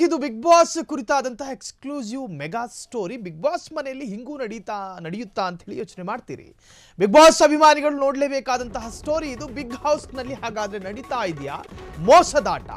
ಇದು Bigg Boss ಕುರಿತಾದಂತಹ exclusive mega story. Bigg Boss ಮನೆಯಲ್ಲಿ ಹಿಂಗೂ ನಡೆಯುತ್ತಾ ಅಂತ ಹೇಳಿ ಯೋಚನೆ ಮಾಡ್ತೀರಿ. ಬಿಗ್ ಬಾಸ್ ಅಭಿಮಾನಿಗಳು ನೋಡಲೇಬೇಕಾದಂತಹ ಸ್ಟೋರಿ ಇದು. ಬಿಗ್ ಹೌಸ್ ನಲ್ಲಿ ಹಾಗಾದ್ರೆ ನಡೀತಾ ಇದೆಯಾ ಮೋಸದಾಟ?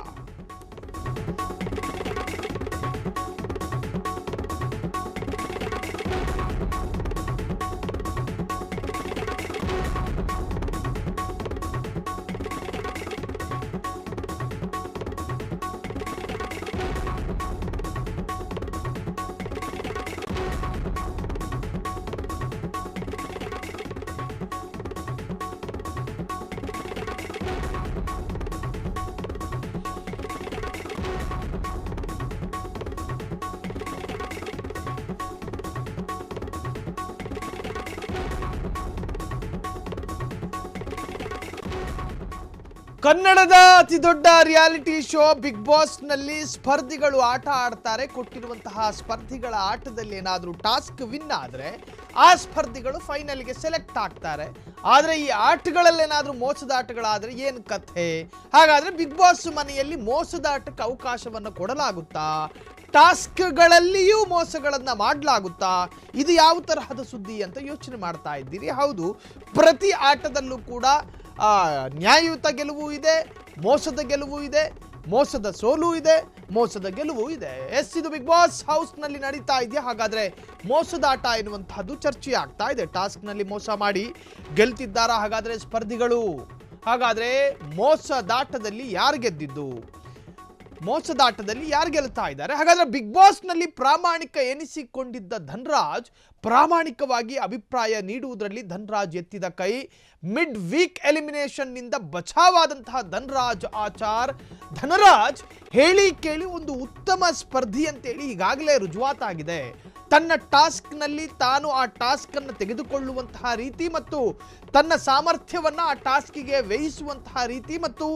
ಕನ್ನಡದ ಅತಿ ದೊಡ್ಡ ರಿಯಾಲಿಟಿ ಶೋ ಬಿಗ್ ಬಾಸ್ ನಲ್ಲಿ ಸ್ಪರ್ಧಿಗಳು ಆಟ ಆಡ್ತಾರೆ. ಕೊಟ್ಟಿರುವಂತಹ ಸ್ಪರ್ಧಿಗಳ ಆಟದಲ್ಲಿ ಏನಾದರೂ ಟಾಸ್ಕ್ ವಿನ್ ಆದ್ರೆ ಆ ಸ್ಪರ್ಧಿಗಳು ಫೈನಲ್ಗೆ ಸೆಲೆಕ್ಟ್ ಆಗ್ತಾರೆ. ಆದ್ರೆ ಈ ಆಟಗಳಲ್ಲಿ ಏನಾದರೂ ಮೋಸದಾಟಗಳಾದ್ರೆ ಏನು ಕಥೆ? ಹಾಗಾದ್ರೆ ಬಿಗ್ ಬಾಸ್ ಮನೆಯಲ್ಲಿ ಮೋಸದಾಟಕ್ಕೆ ಅವಕಾಶವನ್ನು ಕೊಡಲಾಗುತ್ತಾ? ಟಾಸ್ಕ್ಗಳಲ್ಲಿಯೂ ಮೋಸಗಳನ್ನ ಮಾಡಲಾಗುತ್ತಾ? ಇದು ಯಾವ ತರಹದ ಸುದ್ದಿ ಅಂತ ಯೋಚನೆ ಮಾಡ್ತಾ ಇದ್ದೀರಿ. ಹೌದು, ಪ್ರತಿ ಆಟದಲ್ಲೂ ಕೂಡ ನ್ಯಾಯಯುತ ಗೆಲುವು ಇದೆ, ಮೋಸದ ಗೆಲುವು ಇದೆ, ಮೋಸದ ಸೋಲು ಇದೆ, ಮೋಸದ ಗೆಲುವು ಇದೆ. ಇದು ಬಿಗ್ ಬಾಸ್ ಹೌಸ್ ನಲ್ಲಿ ನಡೀತಾ ಇದೆಯಾ? ಹಾಗಾದ್ರೆ ಮೋಸದಾಟ ಎನ್ನುವಂತಹದ್ದು ಚರ್ಚೆ ಆಗ್ತಾ ಇದೆ. ಟಾಸ್ಕ್ ನಲ್ಲಿ ಮೋಸ ಮಾಡಿ ಗೆಲ್ತಿದ್ದಾರಾ ಹಾಗಾದ್ರೆ ಸ್ಪರ್ಧಿಗಳು? ಹಾಗಾದ್ರೆ ಮೋಸದಾಟದಲ್ಲಿ ಯಾರು ಗೆದ್ದಿದ್ದು? ಮೋಸದಾಟದಲ್ಲಿ ಯಾರು ಗೆಲ್ತಾ ಇದ್ದಾರೆ? ಹಾಗಾದ್ರೆ ಬಿಗ್ ಬಾಸ್ ನಲ್ಲಿ ಪ್ರಾಮಾಣಿಕ ಎನಿಸಿಕೊಂಡಿದ್ದ ಧನ್ರಾಜ್ ಪ್ರಾಮಾಣಿಕವಾಗಿ ಅಭಿಪ್ರಾಯ ನೀಡುವುದರಲ್ಲಿ ಧನ್ರಾಜ್ ಎತ್ತಿದ ಕೈ. ಮಿಡ್ ವೀಕ್ ಎಲಿಮಿನೇಷನ್ ನಿಂದ ಬಚಾವಾದಂತಹ ಧನರಾಜ್ ಹೇಳಿ ಕೇಳಿ ಒಂದು ಉತ್ತಮ ಸ್ಪರ್ಧಿ ಅಂತೇಳಿ ಈಗಾಗಲೇ ರುಜುವಾತಾಗಿದೆ. ತನ್ನ ಟಾಸ್ಕ್ ನಲ್ಲಿ ತಾನು ಆ ಟಾಸ್ಕ್ ಅನ್ನು ತೆಗೆದುಕೊಳ್ಳುವಂತಹ ರೀತಿ ಮತ್ತು ತನ್ನ ಸಾಮರ್ಥ್ಯವನ್ನ ಆ ಟಾಸ್ಕಿಗೆ ವ್ಯಯಿಸುವಂತಹ ರೀತಿ ಮತ್ತು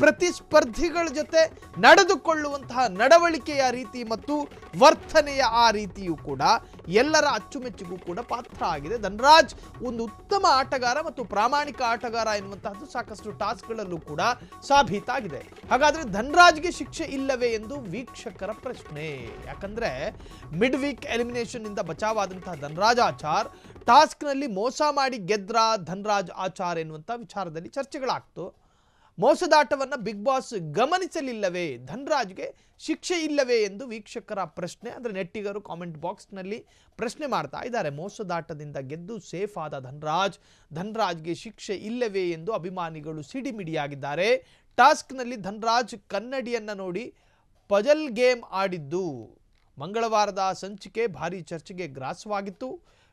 ಪ್ರತಿಸ್ಪರ್ಧಿಗಳ ಜೊತೆ ನಡೆದುಕೊಳ್ಳುವಂತಹ ನಡವಳಿಕೆಯ ರೀತಿ ಮತ್ತು ವರ್ತನೆಯ ಆ ರೀತಿಯೂ ಕೂಡ ಎಲ್ಲರ ಅಚ್ಚುಮೆಚ್ಚುಗೂ ಕೂಡ ಪಾತ್ರ ಆಗಿದೆ. ಧನ್ರಾಜ್ ಒಂದು ಉತ್ತಮ ಆಟಗಾರ ಮತ್ತು ಪ್ರಾಮಾಣಿಕ ಆಟಗಾರ ಎನ್ನುವಂತಹದ್ದು ಸಾಕಷ್ಟು ಟಾಸ್ಕ್ಗಳಲ್ಲೂ ಕೂಡ ಸಾಬೀತಾಗಿದೆ. ಹಾಗಾದ್ರೆ ಧನ್ರಾಜ್ಗೆ ಶಿಕ್ಷೆ ಇಲ್ಲವೇ ಎಂದು ವೀಕ್ಷಕರ ಪ್ರಶ್ನೆ. ಯಾಕಂದ್ರೆ ಮಿಡ್ ವೀಕ್ ಎಲಿಮಿನೇಷನ್ ಇಂದ ಬಚಾವಾದಂತಹ ಧನ್ರಾಜ್ ಆಚಾರ್ ಟಾಸ್ಕ್ ನಲ್ಲಿ ಮೋಸ ಮಾಡಿ ಗೆದ್ರ ಧನ್ರಾಜ್ ಆಚಾರ್ ಎನ್ನುವಂತ ವಿಚಾರದಲ್ಲಿ ಚರ್ಚೆಗಳಾಗ್ತು. ಮೋಸದಾಟವನ್ನ ಬಿಗ್ ಬಾಸ್ ಗಮನಿಸಲಿಲ್ಲವೇ? ಧನ್ರಾಜ್ಗೆ ಶಿಕ್ಷೆ ಇಲ್ಲವೇ ಎಂದು ವೀಕ್ಷಕರ ಪ್ರಶ್ನೆ. ಅಂದ್ರೆ ನೆಟ್ಟಿಗರು ಕಾಮೆಂಟ್ ಬಾಕ್ಸ್ ನಲ್ಲಿ ಪ್ರಶ್ನೆ ಮಾಡ್ತಾ ಇದ್ದಾರೆ. ಮೋಸದಾಟದಿಂದ ಗೆದ್ದು ಸೇಫ್ ಆದ ಧನ್ರಾಜ್ಗೆ ಶಿಕ್ಷೆ ಇಲ್ಲವೇ ಎಂದು ಅಭಿಮಾನಿಗಳು ಸಿಡಿಮಿಡಿಯಾಗಿದ್ದಾರೆ. ಟಾಸ್ಕ್ ನಲ್ಲಿ ಧನ್ರಾಜ್ ಕನ್ನಡಿಯನ್ನ ನೋಡಿ ಪಜಲ್ ಗೇಮ್ ಆಡಿದ್ದು ಮಂಗಳವಾರದ ಸಂಚಿಕೆ ಭಾರಿ ಚರ್ಚೆಗೆ ಗ್ರಾಸವಾಗಿತ್ತು.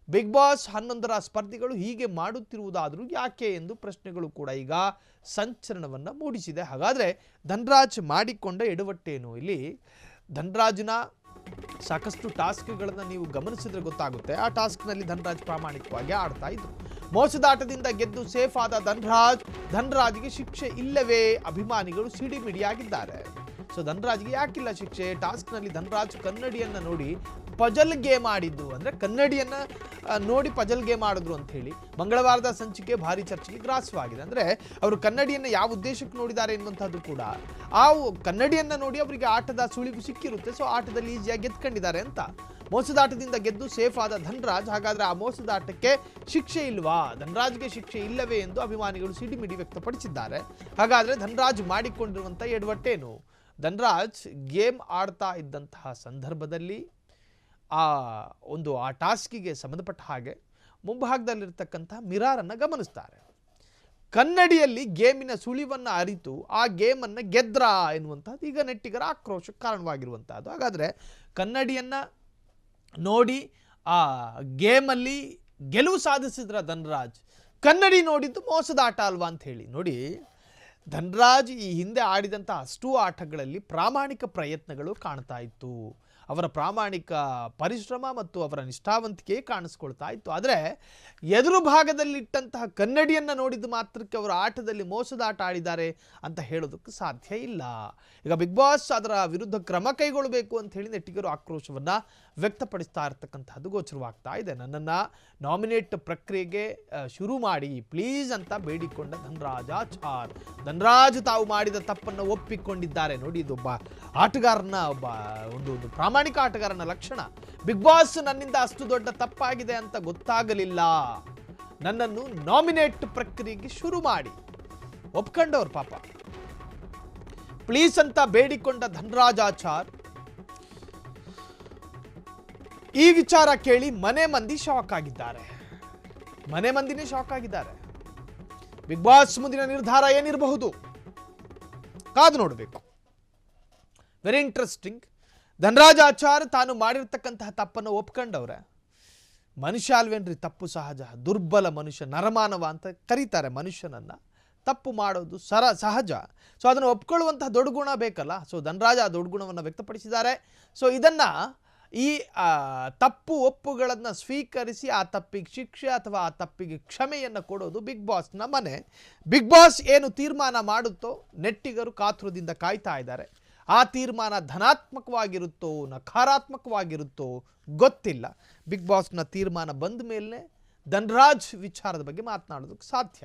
ಬಿಗ್ ಬಾಸ್ 11ರ ಸ್ಪರ್ಧಿಗಳು ಹೀಗೆ ಮಾಡುತ್ತಿರುವುದಾದರೂ ಯಾಕೆ ಎಂದು ಪ್ರಶ್ನೆಗಳು ಕೂಡ ಈಗ ಸಂಚಲನವನ್ನು ಮೂಡಿಸಿದೆ. ಹಾಗಾದರೆ ಧನ್ರಾಜ್ ಮಾಡಿಕೊಂಡ ಎಡವಟ್ಟೇನು? ಇಲ್ಲಿ ಧನ್ರಾಜ್ನ ಸಾಕಷ್ಟು ಟಾಸ್ಕ್ಗಳನ್ನು ನೀವು ಗಮನಿಸಿದ್ರೆ ಗೊತ್ತಾಗುತ್ತೆ. ಆ ಟಾಸ್ಕ್ನಲ್ಲಿ ಧನ್ರಾಜ್ ಪ್ರಾಮಾಣಿಕವಾಗಿ ಆಡ್ತಾ ಇದ್ರು. ಮೋಸದಾಟದಿಂದ ಗೆದ್ದು ಸೇಫ್ ಆದ ಧನ್ರಾಜ್ಗೆ ಶಿಕ್ಷೆ ಇಲ್ಲವೇ? ಅಭಿಮಾನಿಗಳು ಸಿಡಿಮಿಡಿಯಾಗಿದ್ದಾರೆ. ಸೊ ಧನ್ರಾಜ್ಗೆ ಯಾಕಿಲ್ಲ ಶಿಕ್ಷೆ? ಟಾಸ್ಕ್ ನಲ್ಲಿ ಧನ್ರಾಜ್ ಕನ್ನಡಿಯನ್ನ ನೋಡಿ ಪಜಲ್ ಗೇಮ್ ಆಡಿದ್ದು, ಅಂದ್ರೆ ಕನ್ನಡಿಯನ್ನ ನೋಡಿ ಪಜಲ್ ಗೇಮ್ ಆಡಿದ್ರು ಅಂತ ಹೇಳಿ ಮಂಗಳವಾರದ ಸಂಚಿಕೆ ಭಾರಿ ಚರ್ಚೆಗೆ ಗ್ರಾಸವಾಗಿದೆ. ಅಂದ್ರೆ ಅವರು ಕನ್ನಡಿಯನ್ನ ಯಾವ ಉದ್ದೇಶಕ್ಕೆ ನೋಡಿದ್ದಾರೆ ಎನ್ನುವಂಥದ್ದು ಕೂಡ ಆ ಕನ್ನಡಿಯನ್ನ ನೋಡಿ ಅವರಿಗೆ ಆಟದ ಸುಳಿವು ಸಿಕ್ಕಿರುತ್ತೆ. ಸೊ ಆಟದಲ್ಲಿ ಈಸಿಯಾಗಿ ಗೆದ್ಕೊಂಡಿದ್ದಾರೆ ಅಂತ. ಮೋಸದಾಟದಿಂದ ಗೆದ್ದು ಸೇಫ್ ಆದ ಧನ್ರಾಜ್, ಹಾಗಾದ್ರೆ ಆ ಮೋಸದಾಟಕ್ಕೆ ಶಿಕ್ಷೆ ಇಲ್ವಾ? ಧನ್ರಾಜ್ಗೆ ಶಿಕ್ಷೆ ಇಲ್ಲವೇ ಎಂದು ಅಭಿಮಾನಿಗಳು ಸಿಡಿಮಿಡಿ ವ್ಯಕ್ತಪಡಿಸಿದ್ದಾರೆ. ಹಾಗಾದ್ರೆ ಧನ್ರಾಜ್ ಮಾಡಿಕೊಂಡಿರುವಂಥ ಎಡವಟ್ಟೇನು? ಧನ್ರಾಜ್ ಗೇಮ್ ಆಡ್ತಾ ಇದ್ದಂತಹ ಸಂದರ್ಭದಲ್ಲಿ ಆ ಟಾಸ್ಕಿಗೆ ಸಂಬಂಧಪಟ್ಟ ಹಾಗೆ ಮುಂಭಾಗದಲ್ಲಿರ್ತಕ್ಕಂಥ ಮಿರಾರನ್ನು ಗಮನಿಸ್ತಾರೆ. ಕನ್ನಡಿಯಲ್ಲಿ ಗೇಮಿನ ಸುಳಿವನ್ನು ಅರಿತು ಆ ಗೇಮನ್ನು ಗೆದ್ರ ಎನ್ನುವಂಥದ್ದು ಈಗ ನೆಟ್ಟಿಗರ ಆಕ್ರೋಶಕ್ಕೆ ಕಾರಣವಾಗಿರುವಂಥದ್ದು. ಹಾಗಾದರೆ ಕನ್ನಡಿಯನ್ನು ನೋಡಿ ಆ ಗೇಮಲ್ಲಿ ಗೆಲುವು ಸಾಧಿಸಿದ್ರ ಧನ್ರಾಜ್, ಕನ್ನಡಿ ನೋಡಿದ್ದು ಮೋಸದಾಟ ಅಲ್ವಾ ಅಂತ ಹೇಳಿ. ನೋಡಿ, ಧನ್ರಾಜ್ ಈ ಹಿಂದೆ ಆಡಿದಂಥ ಅಷ್ಟೂ ಆಟಗಳಲ್ಲಿ ಪ್ರಾಮಾಣಿಕ ಪ್ರಯತ್ನಗಳು ಕಾಣ್ತಾ ಇತ್ತು. ಅವರ ಪ್ರಾಮಾಣಿಕ ಪರಿಶ್ರಮ ಮತ್ತು ಅವರ ನಿಷ್ಠಾವಂತಿಕೆ ಕಾಣಿಸ್ಕೊಳ್ತಾ ಇತ್ತು. ಆದರೆ ಎದುರು ಭಾಗದಲ್ಲಿಟ್ಟಂತಹ ಕನ್ನಡಿಯನ್ನು ನೋಡಿದ ಮಾತ್ರಕ್ಕೆ ಅವರು ಆಟದಲ್ಲಿ ಮೋಸದಾಟ ಆಡಿದ್ದಾರೆ ಅಂತ ಹೇಳೋದಕ್ಕೆ ಸಾಧ್ಯ ಇಲ್ಲ. ಈಗ ಬಿಗ್ ಬಾಸ್ ಅದರ ವಿರುದ್ಧ ಕ್ರಮ ಕೈಗೊಳ್ಳಬೇಕು ಅಂತ ಹೇಳಿ ನೆಟ್ಟಿಗರು ಆಕ್ರೋಶವನ್ನು ವ್ಯಕ್ತಪಡಿಸ್ತಾ ಇರತಕ್ಕಂಥದ್ದು ಗೋಚರವಾಗ್ತಾ ಇದೆ. ನನ್ನನ್ನು ನಾಮಿನೇಟ್ ಪ್ರಕ್ರಿಯೆಗೆ ಶುರು ಮಾಡಿ ಪ್ಲೀಸ್ ಅಂತ ಬೇಡಿಕೊಂಡ ಧನ್ರಾಜ್ ಧನರಾಜ್ ತಾವು ಮಾಡಿದ ತಪ್ಪನ್ನು ಒಪ್ಪಿಕೊಂಡಿದ್ದಾರೆ. ನೋಡಿ, ಇದೊಬ್ಬ ಆಟಗಾರನ ಒಂದು ಪ್ರಾಮಾಣಿಕ ಆಟಗಾರನ ಲಕ್ಷಣ. ಬಿಗ್ ಬಾಸ್ ನನ್ನಿಂದ ಅಷ್ಟು ದೊಡ್ಡ ತಪ್ಪಾಗಿದೆ ಅಂತ ಗೊತ್ತಾಗಲಿಲ್ಲ, ನನ್ನನ್ನು ನಾಮಿನೇಟ್ ಪ್ರಕ್ರಿಯೆಗೆ ಶುರು ಮಾಡಿ ಒಪ್ಕೊಂಡವ್ರು ಪಾಪ. ಪ್ಲೀಸ್ ಅಂತ ಬೇಡಿಕೊಂಡ ಧನರಾಜಾಚಾರ್ ಈ ವಿಚಾರ ಕೇಳಿ ಮನೆ ಮಂದಿ ಶಾಕ್ ಆಗಿದ್ದಾರೆ. ಮನೆ ಮಂದಿನೇ ಶಾಕ್ ಆಗಿದ್ದಾರೆ. ಬಿಗ್ ಬಾಸ್ ಮುಂದಿನ ನಿರ್ಧಾರ ಏನಿರಬಹುದು ಕಾದು ನೋಡಬೇಕು. Very interesting. ಧನರಾಜಾಚಾರ್ ತಾನು ಮಾಡಿರ್ತಕ್ಕಂತಹ ತಪ್ಪನ್ನು ಒಪ್ಕೊಂಡವ್ರೆ. ಮನುಷ್ಯ ಅಲ್ವೇನ್ರಿ, ತಪ್ಪು ಸಹಜ, ದುರ್ಬಲ ಮನುಷ್ಯ, ನರಮಾನವ ಅಂತ ಕರೀತಾರೆ ಮನುಷ್ಯನನ್ನ. ತಪ್ಪು ಮಾಡೋದು ಸಹಜ. ಸೊ ಅದನ್ನು ಒಪ್ಕೊಳ್ಳುವಂತಹ ದೊಡ್ಡ ಗುಣ ಬೇಕಲ್ಲ. ಸೊ ಧನರಾಜ್ ಆ ದೊಡ್ಡ ಗುಣವನ್ನು ವ್ಯಕ್ತಪಡಿಸಿದ್ದಾರೆ. ಸೊ ಇದನ್ನು ಈ ತಪ್ಪು ಒಪ್ಪುಗಳನ್ನು ಸ್ವೀಕರಿಸಿ ಆ ತಪ್ಪಿಗೆ ಶಿಕ್ಷೆ ಅಥವಾ ಆ ತಪ್ಪಿಗೆ ಕ್ಷಮೆಯನ್ನು ಕೊಡೋದು ಬಿಗ್ ಬಾಸ್ನ ಮನೆ. ಬಿಗ್ ಬಾಸ್ ಏನು ತೀರ್ಮಾನ ಮಾಡುತ್ತೋ ನೆಟ್ಟಿಗರು ಕಾತುರದಿಂದ ಕಾಯ್ತಾ ಇದ್ದಾರೆ. ಆ ತೀರ್ಮಾನ ಧನಾತ್ಮಕವಾಗಿರುತ್ತೋ ನಕಾರಾತ್ಮಕವಾಗಿರುತ್ತೋ ಗೊತ್ತಿಲ್ಲ. ಬಿಗ್ ಬಾಸ್ನ ತೀರ್ಮಾನ ಬಂದ ಮೇಲೆ ಧನರಾಜ್ ವಿಚಾರದ ಬಗ್ಗೆ ಮಾತನಾಡೋದಕ್ಕೆ ಸಾಧ್ಯ.